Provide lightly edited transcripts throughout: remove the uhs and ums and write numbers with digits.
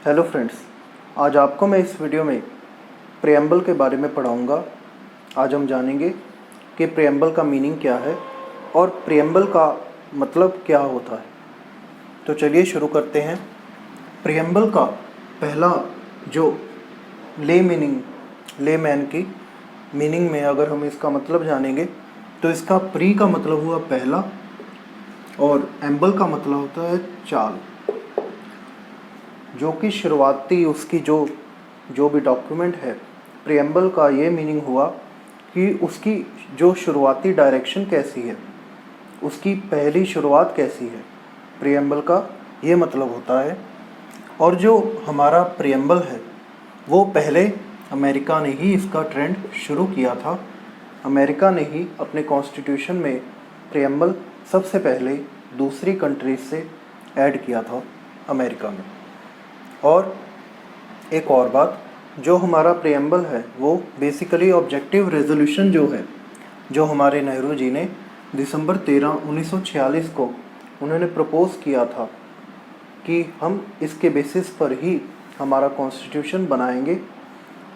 Hello friends, आज आपको मैं इस वीडियो में प्रेम्बल के बारे में पढ़ाऊंगा। आज हम जानेंगे कि प्रेम्बल का मीनिंग क्या है और प्रेम्बल का मतलब क्या होता है। तो चलिए शुरू करते हैं। प्रेम्बल का पहला जो लेमैन की मीनिंग में अगर हम इसका मतलब जानेंगे तो इसका प्री का मतलब हुआ पहला और एम्बल का मतलब होता है चाल, जो कि शुरुआती उसकी जो भी डॉक्यूमेंट है। प्रेम्बल का ये मीनिंग हुआ कि उसकी जो शुरुआती डायरेक्शन कैसी है, उसकी पहली शुरुआत कैसी है, प्रेम्बल का ये मतलब होता है। और जो हमारा प्रेम्बल है वो पहले अमेरिका ने ही इसका ट्रेंड शुरू किया था। अमेरिका ने ही अपने कॉन्स्टिट्यूशन में प्रेम्बल सबसे पहले दूसरी कंट्रीज से ऐड किया था अमेरिका में। और एक और बात, जो हमारा प्रेम्बल है वो बेसिकली ऑब्जेक्टिव रेजोल्यूशन जो है, जो हमारे नेहरू जी ने दिसंबर 13, 1946 को उन्होंने प्रपोज़ किया था कि हम इसके बेसिस पर ही हमारा कॉन्स्टिट्यूशन बनाएंगे।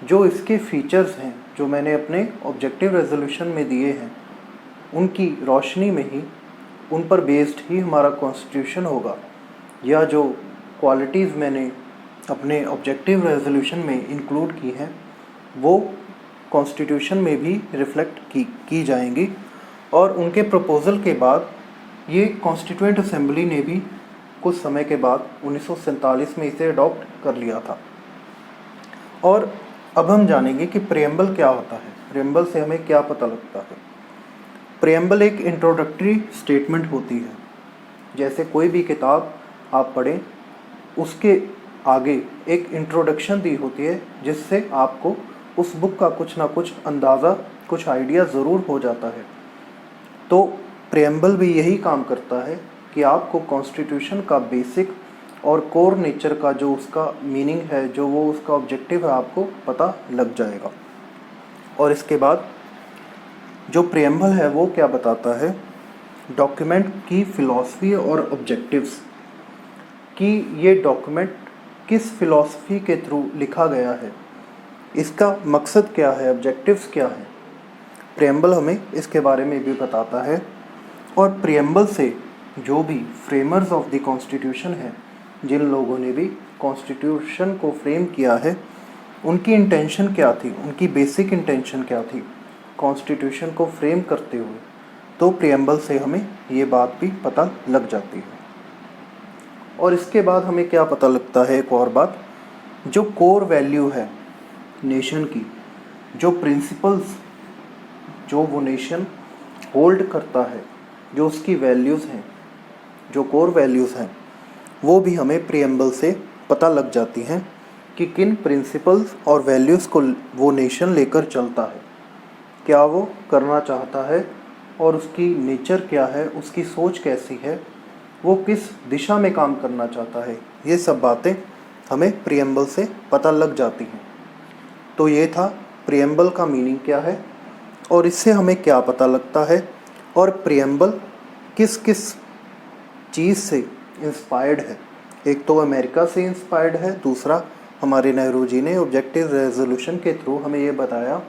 जो इसके फीचर्स हैं जो मैंने अपने ऑब्जेक्टिव रेजोल्यूशन में दिए हैं, उनकी रोशनी में ही, उन पर बेस्ड ही हमारा कॉन्स्टिट्यूशन होगा। या जो क्वालिटीज़ मैंने अपने ऑब्जेक्टिव रेजोल्यूशन में इंक्लूड की हैं वो कॉन्स्टिट्यूशन में भी रिफ्लेक्ट की जाएंगी। और उनके प्रपोज़ल के बाद ये कॉन्स्टिट्यूएंट असेंबली ने भी कुछ समय के बाद 1947 में इसे अडॉप्ट कर लिया था। और अब हम जानेंगे कि प्रेम्बल क्या होता है, प्रेम्बल से हमें क्या पता लगता है। प्रेम्बल एक इंट्रोडक्टरी स्टेटमेंट होती है। जैसे कोई भी किताब आप पढ़ें, उसके आगे एक इंट्रोडक्शन दी होती है जिससे आपको उस बुक का कुछ ना कुछ अंदाज़ा, कुछ आइडिया ज़रूर हो जाता है। तो प्रेम्बल भी यही काम करता है कि आपको कॉन्स्टिट्यूशन का बेसिक और कोर नेचर का जो उसका मीनिंग है, जो वो उसका ऑब्जेक्टिव है, आपको पता लग जाएगा। और इसके बाद जो प्रेम्बल है वो क्या बताता है, डॉक्यूमेंट की फ़िलॉसफी और ऑब्जेक्टिव्स, कि ये डॉक्यूमेंट किस फ़िलॉसफी के थ्रू लिखा गया है, इसका मकसद क्या है, ऑब्जेक्टिव्स क्या है। प्रेम्बल हमें इसके बारे में भी बताता है। और प्रेम्बल से जो भी फ्रेमर्स ऑफ द कॉन्स्टिट्यूशन है, जिन लोगों ने भी कॉन्स्टिट्यूशन को फ्रेम किया है, उनकी इंटेंशन क्या थी, उनकी बेसिक इंटेंशन क्या थी कॉन्स्टिट्यूशन को फ्रेम करते हुए, तो प्रेम्बल से हमें ये बात भी पता लग जाती है। और इसके बाद हमें क्या पता लगता है, एक और बात, जो कोर वैल्यू है नेशन की, जो प्रिंसिपल्स जो वो नेशन होल्ड करता है, जो उसकी वैल्यूज़ हैं, जो कोर वैल्यूज़ हैं, वो भी हमें प्रेम्बल से पता लग जाती हैं कि किन प्रिंसिपल्स और वैल्यूज़ को वो नेशन लेकर चलता है, क्या वो करना चाहता है और उसकी नेचर क्या है, उसकी सोच कैसी है, वो किस दिशा में काम करना चाहता है। ये सब बातें हमें प्रेम्बल से पता लग जाती हैं। तो ये था प्रेम्बल का मीनिंग क्या है और इससे हमें क्या पता लगता है, और प्रेम्बल किस किस चीज़ से इंस्पायर्ड है। एक तो अमेरिका से इंस्पायर्ड है, दूसरा हमारे नेहरू जी ने ऑब्जेक्टिव रेजोल्यूशन के थ्रू हमें ये बताया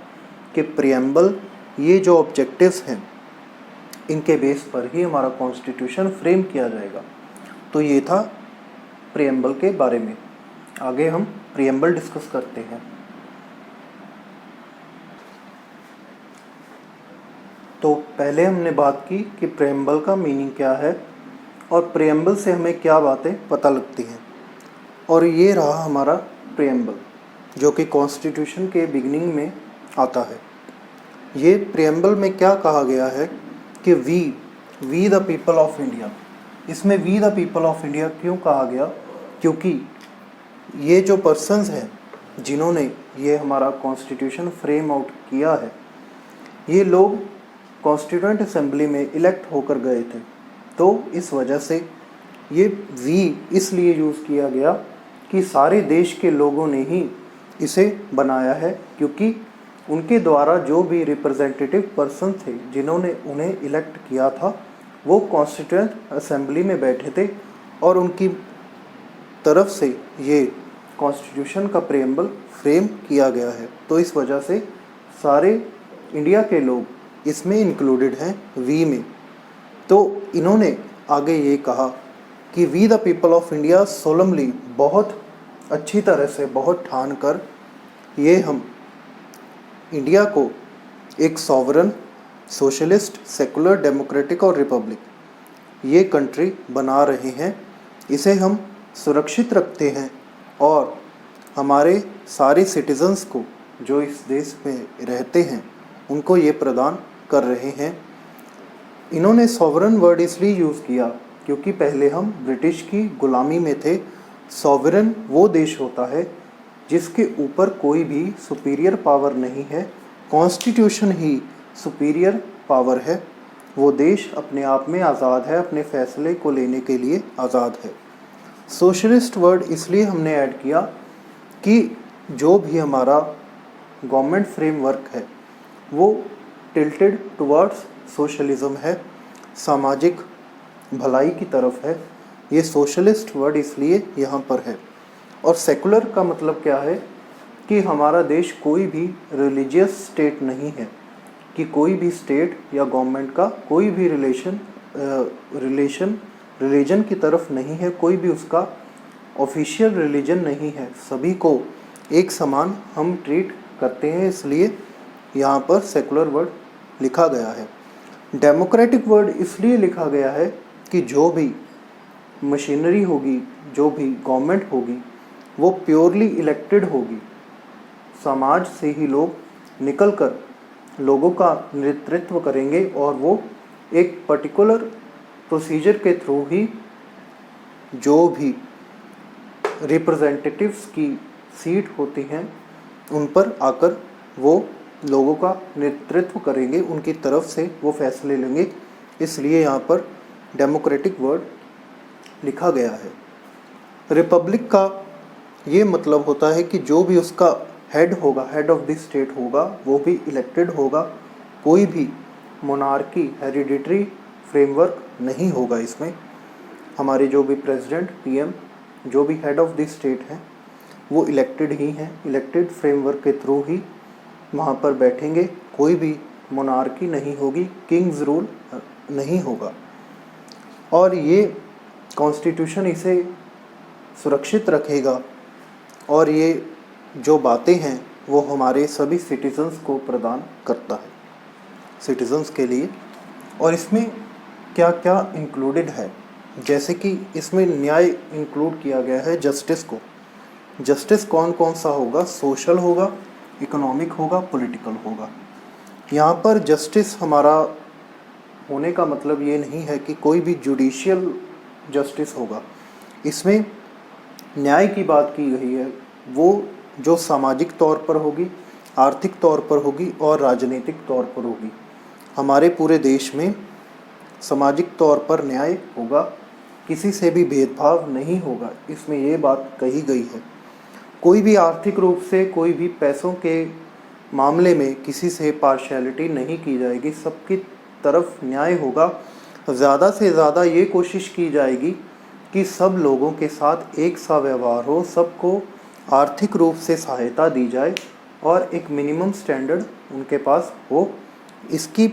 कि प्रेम्बल, ये जो ऑब्जेक्टिव्स हैं, इनके बेस पर ही हमारा कॉन्स्टिट्यूशन फ्रेम किया जाएगा। तो ये था प्रेम्बल के बारे में। आगे हम प्रेम्बल डिस्कस करते हैं। तो पहले हमने बात की कि प्रेम्बल का मीनिंग क्या है और प्रेम्बल से हमें क्या बातें पता लगती हैं। और ये रहा हमारा प्रेम्बल, जो कि कॉन्स्टिट्यूशन के बिगिनिंग में आता है। ये प्रेम्बल में क्या कहा गया है कि we the people of India. इसमें we the people of India क्यों कहा गया, क्योंकि ये जो पर्सन्स हैं जिन्होंने ये हमारा कॉन्स्टिट्यूशन फ्रेम आउट किया है, ये लोग कॉन्स्टिट्यूएंट असेंबली में इलेक्ट होकर गए थे। तो इस वजह से ये वी इसलिए यूज़ किया गया कि सारे देश के लोगों ने ही इसे बनाया है, क्योंकि उनके द्वारा जो भी रिप्रेजेंटेटिव पर्सन थे जिन्होंने उन्हें इलेक्ट किया था, वो कॉन्स्टिट्यूएंट असेंबली में बैठे थे और उनकी तरफ से ये कॉन्स्टिट्यूशन का प्रेम्बल फ्रेम किया गया है। तो इस वजह से सारे इंडिया के लोग इसमें इंक्लूडेड हैं वी में। तो इन्होंने आगे ये कहा कि we the people of India solemnly, बहुत अच्छी तरह से, बहुत ठान कर ये हम इंडिया को एक सॉवरन, सोशलिस्ट, सेकुलर, डेमोक्रेटिक और रिपब्लिक ये कंट्री बना रहे हैं। इसे हम सुरक्षित रखते हैं और हमारे सारे सिटीजन्स को जो इस देश में रहते हैं उनको ये प्रदान कर रहे हैं। इन्होंने सॉवरन वर्ड इसलिए यूज़ किया क्योंकि पहले हम ब्रिटिश की गुलामी में थे। सॉवरन वो देश होता है जिसके ऊपर कोई भी सुपीरियर पावर नहीं है, कॉन्स्टिट्यूशन ही सुपीरियर पावर है। वो देश अपने आप में आज़ाद है, अपने फैसले को लेने के लिए आज़ाद है। सोशलिस्ट वर्ड इसलिए हमने ऐड किया कि जो भी हमारा गवर्नमेंट फ्रेमवर्क है वो टिल्टेड टुवर्ड्स सोशलिज्म है, सामाजिक भलाई की तरफ है। ये सोशलिस्ट वर्ड इसलिए यहाँ पर है। और सेकुलर का मतलब क्या है कि हमारा देश कोई भी रिलीजियस स्टेट नहीं है, कि कोई भी स्टेट या गवर्नमेंट का कोई भी रिलीजन की तरफ नहीं है, कोई भी उसका ऑफिशियल रिलीजन नहीं है। सभी को एक समान हम ट्रीट करते हैं, इसलिए यहाँ पर सेकुलर वर्ड लिखा गया है। डेमोक्रेटिक वर्ड इसलिए लिखा गया है कि जो भी मशीनरी होगी, जो भी गवर्नमेंट होगी वो प्योरली इलेक्टेड होगी। समाज से ही लोग निकलकर लोगों का नेतृत्व करेंगे और वो एक पर्टिकुलर प्रोसीजर के थ्रू ही जो भी रिप्रेजेंटेटिव्स की सीट होती हैं उन पर आकर वो लोगों का नेतृत्व करेंगे, उनकी तरफ से वो फैसले लेंगे। इसलिए यहाँ पर डेमोक्रेटिक वर्ड लिखा गया है। रिपब्लिक का ये मतलब होता है कि जो भी उसका हेड होगा, हेड ऑफ द स्टेट होगा, वो भी इलेक्टेड होगा। कोई भी मोनार्की, हेरिडिटरी फ्रेमवर्क नहीं होगा इसमें। हमारे जो भी प्रेसिडेंट, पीएम, जो भी हेड ऑफ द स्टेट हैं वो इलेक्टेड ही हैं। इलेक्टेड फ्रेमवर्क के थ्रू ही वहाँ पर बैठेंगे। कोई भी मोनार्की नहीं होगी, किंग्स रूल नहीं होगा। और ये कॉन्स्टिट्यूशन इसे सुरक्षित रखेगा और ये जो बातें हैं वो हमारे सभी सिटीजन्स को प्रदान करता है, सिटीजन्स के लिए। और इसमें क्या क्या इंक्लूडेड है, जैसे कि इसमें न्याय इंक्लूड किया गया है, जस्टिस को। जस्टिस कौन कौन सा होगा? सोशल होगा, इकोनॉमिक होगा, पॉलिटिकल होगा। यहाँ पर जस्टिस हमारा होने का मतलब ये नहीं है कि कोई भी जुडिशियल जस्टिस होगा। इसमें न्याय की बात की गई है, वो जो सामाजिक तौर पर होगी, आर्थिक तौर पर होगी और राजनीतिक तौर पर होगी। हमारे पूरे देश में सामाजिक तौर पर न्याय होगा, किसी से भी भेदभाव नहीं होगा, इसमें ये बात कही गई है। कोई भी आर्थिक रूप से, कोई भी पैसों के मामले में किसी से पार्शियलिटी नहीं की जाएगी, सबकी तरफ न्याय होगा। ज़्यादा से ज़्यादा ये कोशिश की जाएगी कि सब लोगों के साथ एक सा व्यवहार हो, सबको आर्थिक रूप से सहायता दी जाए और एक मिनिमम स्टैंडर्ड उनके पास हो। इसकी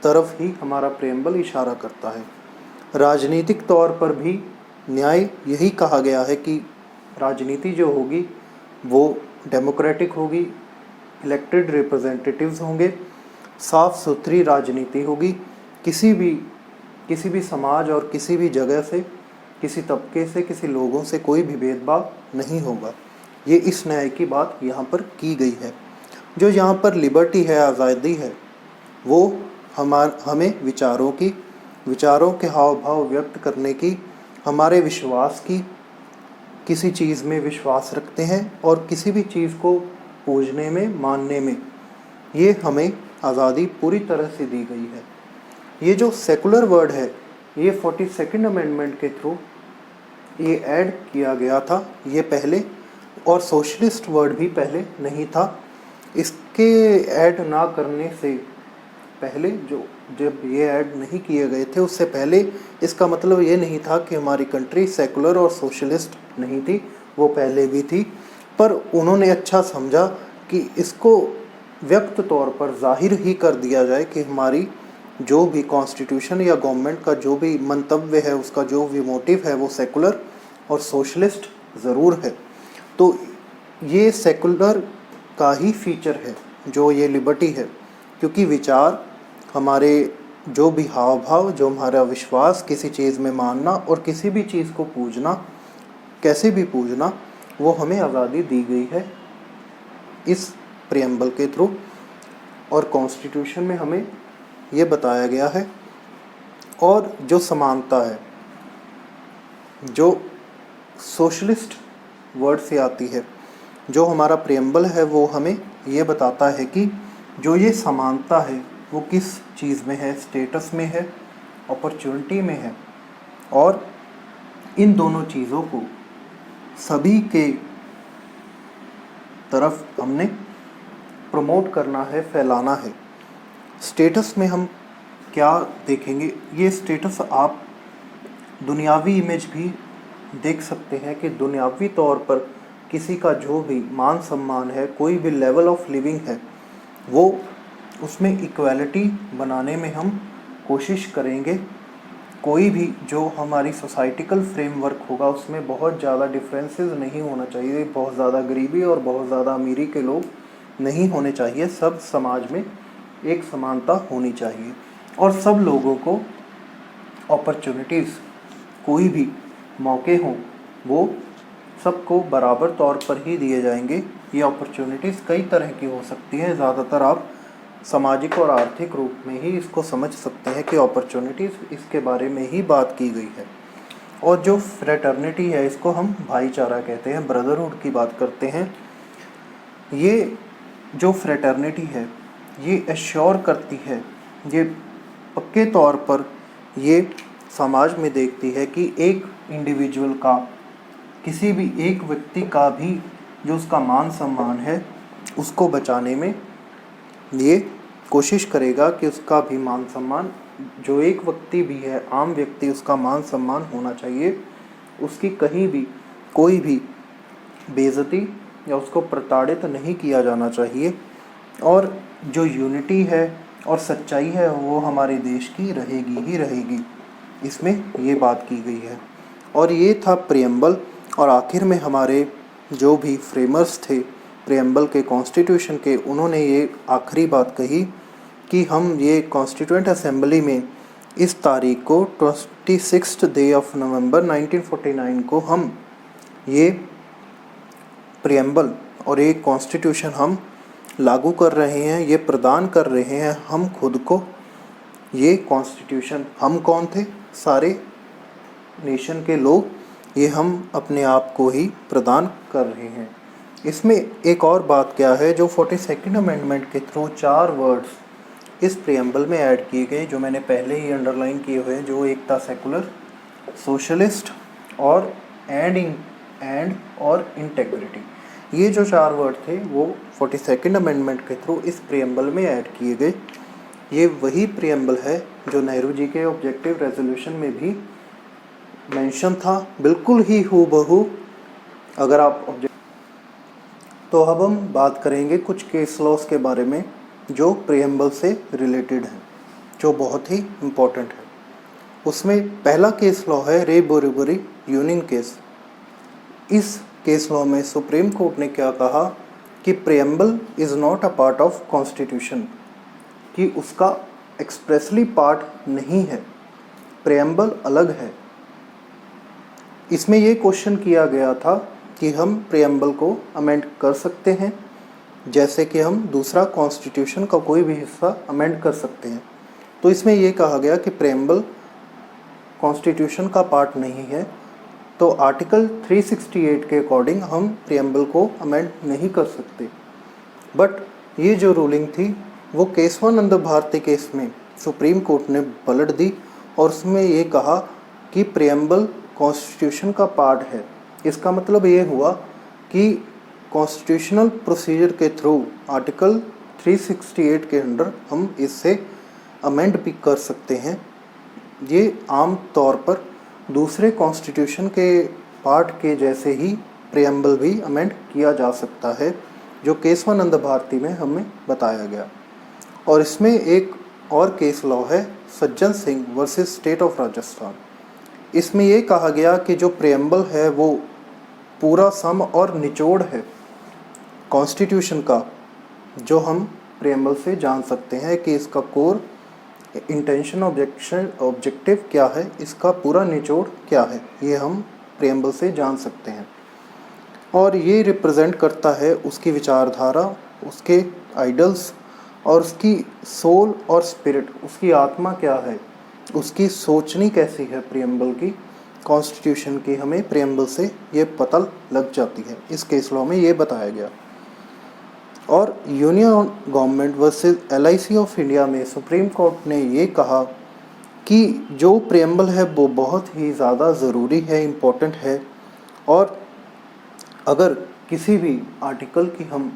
तरफ ही हमारा प्रेम्बल इशारा करता है। राजनीतिक तौर पर भी न्याय यही कहा गया है कि राजनीति जो होगी वो डेमोक्रेटिक होगी, इलेक्टेड रिप्रेजेंटेटिव्स होंगे, साफ़ सुथरी राजनीति होगी। किसी भी समाज और किसी भी जगह से, किसी तबके से, किसी लोगों से कोई भी भेदभाव नहीं होगा। ये इस न्याय की बात यहाँ पर की गई है। जो यहाँ पर लिबर्टी है, आज़ादी है, वो हमें विचारों के हाव भाव व्यक्त करने की, हमारे विश्वास की, किसी चीज़ में विश्वास रखते हैं और किसी भी चीज़ को पूजने में, मानने में, ये हमें आज़ादी पूरी तरह से दी गई है। ये जो सेकुलर वर्ड है ये 42nd अमेंडमेंट के थ्रू ये ऐड किया गया था ये पहले, और सोशलिस्ट वर्ड भी पहले नहीं था। इसके ऐड ना करने से पहले, जब ये ऐड नहीं किए गए थे उससे पहले, इसका मतलब ये नहीं था कि हमारी कंट्री सेकुलर और सोशलिस्ट नहीं थी, वो पहले भी थी। पर उन्होंने अच्छा समझा कि इसको व्यक्त तौर पर जाहिर ही कर दिया जाए कि हमारी जो भी कॉन्स्टिट्यूशन या गवर्नमेंट का जो भी मंतव्य है, उसका जो भी मोटिव है, वो सेकुलर और सोशलिस्ट ज़रूर है। तो ये सेकुलर का ही फीचर है जो ये लिबर्टी है, क्योंकि विचार, हमारे जो भी हाव भाव, जो हमारा विश्वास, किसी चीज़ में मानना और किसी भी चीज़ को पूजना, कैसे भी पूजना, वो हमें आज़ादी दी गई है इस प्रियम्बल के थ्रू। और कॉन्स्टिट्यूशन में हमें ये बताया गया है। और जो समानता है, जो सोशलिस्ट वर्ड से आती है, जो हमारा प्रियम्बल है, वो हमें ये बताता है कि जो ये समानता है वो किस चीज़ में है, स्टेटस में है, अपॉर्चुनिटी में है। और इन दोनों चीज़ों को सभी के तरफ हमने प्रमोट करना है, फैलाना है। स्टेटस में हम क्या देखेंगे, ये स्टेटस आप दुनियावी इमेज भी देख सकते हैं कि दुनियावी तौर पर किसी का जो भी मान सम्मान है, कोई भी लेवल ऑफ लिविंग है, वो उसमें इक्वालिटी बनाने में हम कोशिश करेंगे। कोई भी जो हमारी सोसाइटिकल फ्रेमवर्क होगा उसमें बहुत ज़्यादा डिफरेंसेस नहीं होना चाहिए, बहुत ज़्यादा गरीबी और बहुत ज़्यादा अमीरी के लोग नहीं होने चाहिए। सब समाज में एक समानता होनी चाहिए और सब लोगों को अपॉर्चुनिटीज़, कोई भी मौके हों, वो सबको बराबर तौर पर ही दिए जाएंगे। ये अपॉर्चुनिटीज़ कई तरह की हो सकती हैं, ज़्यादातर आप सामाजिक और आर्थिक रूप में ही इसको समझ सकते हैं कि अपॉर्चुनिटीज़, इसके बारे में ही बात की गई है। और जो फ्रेटर्निटी है, इसको हम भाईचारा कहते हैं, ब्रदरहुड की बात करते हैं। ये जो फ्रेटर्निटी है, ये एश्योर करती है, ये पक्के तौर पर ये समाज में देखती है कि एक इंडिविजुअल का, किसी भी एक व्यक्ति का भी जो उसका मान सम्मान है, उसको बचाने में ये कोशिश करेगा कि उसका भी मान सम्मान, जो एक व्यक्ति भी है, आम व्यक्ति, उसका मान सम्मान होना चाहिए। उसकी कहीं भी कोई भी बेइज्जती या उसको प्रताड़ित नहीं किया जाना चाहिए। और जो यूनिटी है और सच्चाई है, वो हमारे देश की रहेगी ही रहेगी, इसमें ये बात की गई है। और ये था प्रियम्बल। और आखिर में हमारे जो भी फ्रेमर्स थे प्रियम्बल के, कॉन्स्टिट्यूशन के, उन्होंने ये आखिरी बात कही कि हम ये कॉन्स्टिट्यूएंट असेंबली में इस तारीख को 26 डे ऑफ नवंबर 1949 को हम ये प्रियम्बल और एक कॉन्स्टिट्यूशन हम लागू कर रहे हैं, ये प्रदान कर रहे हैं हम खुद को। ये कॉन्स्टिट्यूशन, हम कौन थे? सारे नेशन के लोग, ये हम अपने आप को ही प्रदान कर रहे हैं। इसमें एक और बात क्या है, जो 42nd अमेंडमेंट के थ्रू 4 वर्ड्स इस प्रियम्बल में ऐड किए गए, जो मैंने पहले ही अंडरलाइन किए हुए हैं, जो एक था सेकुलर, सोशलिस्ट और एंड और इंटेग्रिटी। ये जो 4 वर्ड थे वो 42nd अमेंडमेंट के थ्रू इस प्रियम्बल में ऐड किए गए। ये वही प्रियम्बल है जो नेहरू जी के ऑब्जेक्टिव रेजोल्यूशन में भी मेंशन था, बिल्कुल ही हूबहू। अगर आप तो अब हम बात करेंगे कुछ केस लॉस के बारे में जो प्रियम्बल से रिलेटेड हैं, जो बहुत ही इम्पोर्टेंट है। उसमें पहला केस लॉ है रे बरेबरी यूनियन केस। इस केस लॉ में सुप्रीम कोर्ट ने क्या कहा कि preamble is not a part of constitution, कि उसका एक्सप्रेसली पार्ट नहीं है, प्रियम्बल अलग है। इसमें ये क्वेश्चन किया गया था कि हम प्रियम्बल को अमेंड कर सकते हैं, जैसे कि हम दूसरा कॉन्स्टिट्यूशन का कोई भी हिस्सा अमेंड कर सकते हैं। तो इसमें ये कहा गया कि प्रियम्बल कॉन्स्टिट्यूशन का पार्ट नहीं है, तो आर्टिकल 368 के अकॉर्डिंग हम प्रियम्बल को अमेंड नहीं कर सकते। बट ये जो रूलिंग थी वो केशवानंद भारती केस में सुप्रीम कोर्ट ने पलट दी और उसमें ये कहा कि प्रियम्बल कॉन्स्टिट्यूशन का पार्ट है। इसका मतलब ये हुआ कि कॉन्स्टिट्यूशनल प्रोसीजर के थ्रू आर्टिकल 368 के अंडर हम इससे अमेंड भी कर सकते हैं। ये आम तौर पर दूसरे कॉन्स्टिट्यूशन के पार्ट के जैसे ही प्रियम्बल भी अमेंड किया जा सकता है, जो केशवानंद भारती में हमें बताया गया। और इसमें एक और केस लॉ है, Sajjan Singh versus state of Rajasthan. इसमें ये कहा गया कि जो प्रियम्बल है वो पूरा सम और निचोड़ है कॉन्स्टिट्यूशन का, जो हम प्रियम्बल से जान सकते हैं कि इसका कोर इंटेंशन ऑब्जेक्टिव क्या है, इसका पूरा निचोड़ क्या है, ये हम प्रियम्बल से जान सकते हैं। और ये रिप्रेजेंट करता है उसकी विचारधारा, उसके आइडल्स और उसकी सोल और स्पिरिट, उसकी आत्मा क्या है, उसकी सोचनी कैसी है प्रियम्बल की, कॉन्स्टिट्यूशन की हमें प्रियम्बल से ये पता लग जाती है। इस केस लॉ में ये बताया गया। और union government versus LIC of India में सुप्रीम कोर्ट ने ये कहा कि जो प्रियम्बल है वो बहुत ही ज़्यादा ज़रूरी है, इम्पोर्टेंट है। और अगर किसी भी आर्टिकल की हम,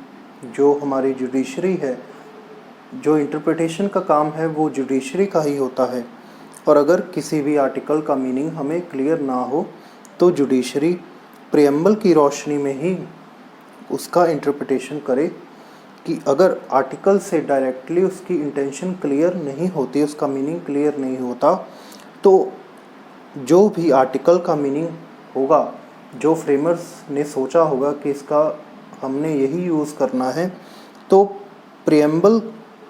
जो हमारी जुडिशरी है, जो इंटरप्रिटेशन का काम है वो जुडिशरी का ही होता है, और अगर किसी भी आर्टिकल का मीनिंग हमें क्लियर ना हो तो जुडिशरी प्रियम्बल की रोशनी में ही उसका इंटरप्रिटेशन करे कि अगर आर्टिकल से डायरेक्टली उसकी इंटेंशन क्लियर नहीं होती, उसका मीनिंग क्लियर नहीं होता, तो जो भी आर्टिकल का मीनिंग होगा, जो फ्रेमर्स ने सोचा होगा कि इसका हमने यही यूज़ करना है, तो प्रियम्बल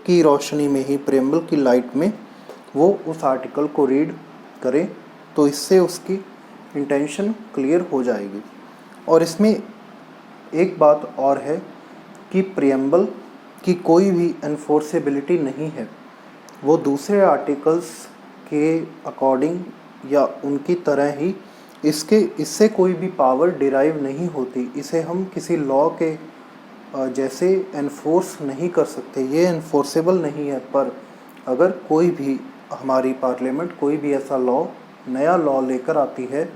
की रोशनी में ही, प्रियम्बल की लाइट में वो उस आर्टिकल को रीड करें, तो इससे उसकी इंटेंशन क्लियर हो जाएगी। और इसमें एक बात और है कि प्रियम्बल की कोई भी एनफोर्सेबिलिटी नहीं है, वो दूसरे आर्टिकल्स के अकॉर्डिंग या उनकी तरह ही इससे कोई भी पावर डिराइव नहीं होती। इसे हम किसी लॉ के जैसे एनफोर्स नहीं कर सकते, ये एनफोर्सेबल नहीं है। पर अगर कोई भी हमारी पार्लियामेंट कोई भी ऐसा लॉ, नया लॉ लेकर आती है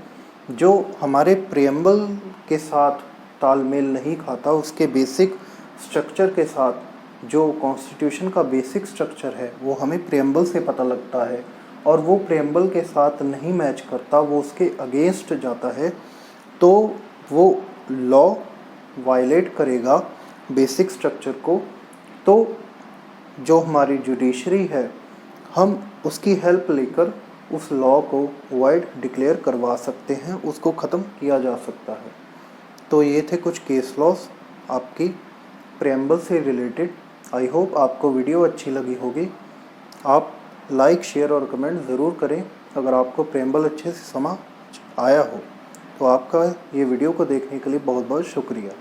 जो हमारे प्रियम्बल के साथ तालमेल नहीं खाता, उसके बेसिक स्ट्रक्चर के साथ, जो कॉन्स्टिट्यूशन का बेसिक स्ट्रक्चर है वो हमें प्रियम्बल से पता लगता है, और वो प्रियम्बल के साथ नहीं मैच करता, वो उसके अगेंस्ट जाता है, तो वो लॉ वायलेट करेगा बेसिक स्ट्रक्चर को। तो जो हमारी जुडिशरी है, हम उसकी हेल्प लेकर उस लॉ को वाइड डिक्लेयर करवा सकते हैं, उसको ख़त्म किया जा सकता है। तो ये थे कुछ केस लॉस आपकी प्रियम्बल से रिलेटेड। आई होप आपको वीडियो अच्छी लगी होगी। आप लाइक, शेयर और कमेंट ज़रूर करें। अगर आपको प्रियम्बल अच्छे से समझ आया हो तो आपका ये वीडियो को देखने के लिए बहुत बहुत शुक्रिया।